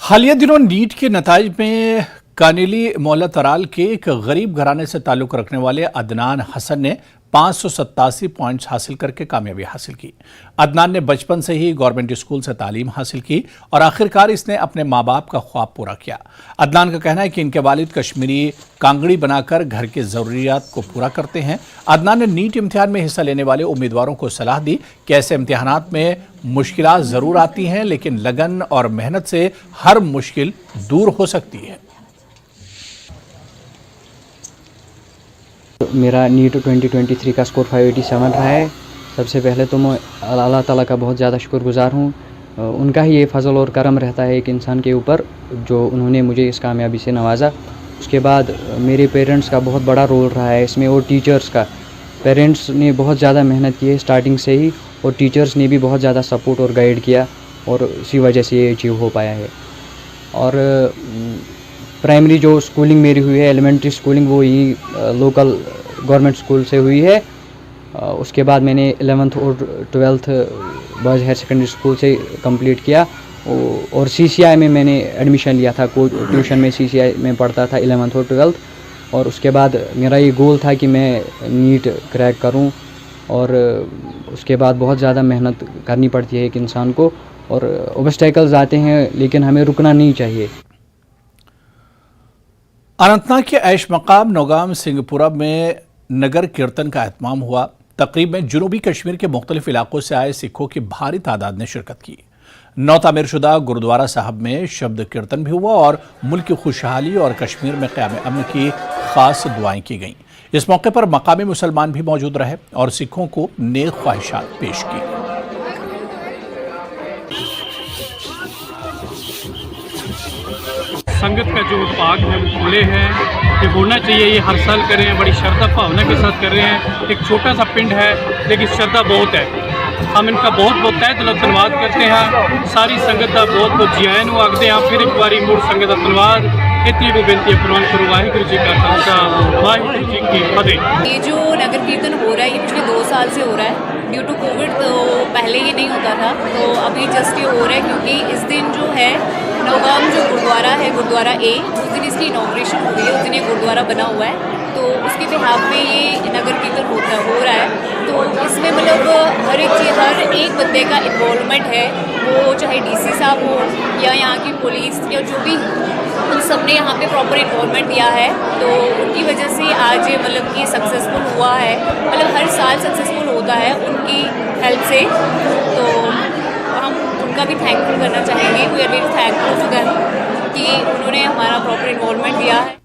हालिया दिनों नीट के नताइज में कानिली मोहल्ला तराल के एक गरीब घराने से ताल्लुक रखने वाले अदनान हसन ने 587 पॉइंट्स हासिल करके कामयाबी हासिल की। अदनान ने बचपन से ही गवर्नमेंट स्कूल से तालीम हासिल की और आखिरकार इसने अपने माँ बाप का ख्वाब पूरा किया। अदनान का कहना है कि इनके वालिद कश्मीरी कांगड़ी बनाकर घर के ज़रूरियात को पूरा करते हैं। अदनान ने नीट इम्तिहान में हिस्सा लेने वाले उम्मीदवारों को सलाह दी कि ऐसे इम्तिहानात में मुश्किलात ज़रूर आती हैं, लेकिन लगन और मेहनत से हर मुश्किल दूर हो सकती है। मेरा नीट 2023 का स्कोर 587 रहा है। सबसे पहले तो मैं अल्लाह ताला का बहुत ज़्यादा शुक्रगुज़ार हूँ। उनका ही ये फजल और करम रहता है एक इंसान के ऊपर, जो उन्होंने मुझे इस कामयाबी से नवाजा। उसके बाद मेरे पेरेंट्स का बहुत बड़ा रोल रहा है इसमें, और टीचर्स का। पेरेंट्स ने बहुत ज़्यादा मेहनत की है स्टार्टिंग से ही, और टीचर्स ने भी बहुत ज़्यादा सपोर्ट और गाइड किया, और इसी वजह से ये अचीव हो पाया है। और प्राइमरी जो स्कूलिंग मेरी हुई है, एलिमेंट्री स्कूलिंग, वो यही लोकल गवर्नमेंट स्कूल से हुई है। उसके बाद मैंने 11th और 12th boys higher secondary school से कंप्लीट किया, और CCI में मैंने एडमिशन लिया था। ट्यूशन में CCI में पढ़ता था 11th और 12th। और उसके बाद मेरा ये गोल था कि मैं नीट क्रैक करूं, और उसके बाद बहुत ज़्यादा मेहनत करनी पड़ती है एक इंसान को, और ऑब्स्टेकल्स आते हैं, लेकिन हमें रुकना नहीं चाहिए। अनंतनाग के ऐश मकाम नौगाम सिंहपुरा में नगर कीर्तन का एहतमाम हुआ। तकरीब में जनूबी कश्मीर के मुख्तलिफ इलाकों से आए सिखों की भारी तादाद ने शिरकत की। नौ तामीर शुदा गुरुद्वारा साहब में शब्द कीर्तन भी हुआ और मुल्क की खुशहाली और कश्मीर में क़याम अमन की खास दुआएं की गईं। इस मौके पर मकामी मुसलमान भी मौजूद रहे और सिखों को नेक ख्वाहिशात पेश की। संगत का जो पाक है वो खुले हैं, ये होना चाहिए। ये हर साल कर रहे हैं, बड़ी श्रद्धा भावना के साथ कर रहे हैं। एक छोटा सा पिंड है, लेकिन श्रद्धा बहुत है। हम इनका बहुत बहुत तहे दिलों धन्यवाद करते हैं। सारी संगत का बहुत बहुत जी आयन आखते हैं। फिर एक बारी मुड़ संगत का धन्यवाद। इतनी को बेनती प्रवान करो। वाहिगुरू जी का खालसा, वाहिगुरू जी की फतेह। ये जो नगर कीर्तन हो रहा है, ये पिछले 2 साल से हो रहा है। ड्यू टू कोविड तो पहले ये नहीं होता था, तो अभी जस्ट ये हो रहा है, क्योंकि इस दिन जो है नौगाम जो गुरुद्वारा है, गुरुद्वारा ए, उस दिन इसकी इनॉग्रेशन हुई है। उस दिन ये गुरुद्वारा बना हुआ है, तो उसके बिहाफ में ये नगर कीर्तन हो रहा है। तो इसमें मतलब हर एक बंदे का इन्वॉल्वमेंट है, वो चाहे DC साहब हो या यहाँ की पुलिस या जो भी, उन सब ने यहाँ पे प्रॉपर इन्वॉल्वमेंट दिया है। तो उनकी वजह से आज मतलब कि सक्सेसफुल हुआ है। मतलब हर साल सक्सेसफुल होता है उनकी हेल्प से, तो हम उनका भी थैंकफुल करना चाहेंगे। We are very thankful to them कि उन्होंने हमारा प्रॉपर इन्वॉल्वमेंट दिया है।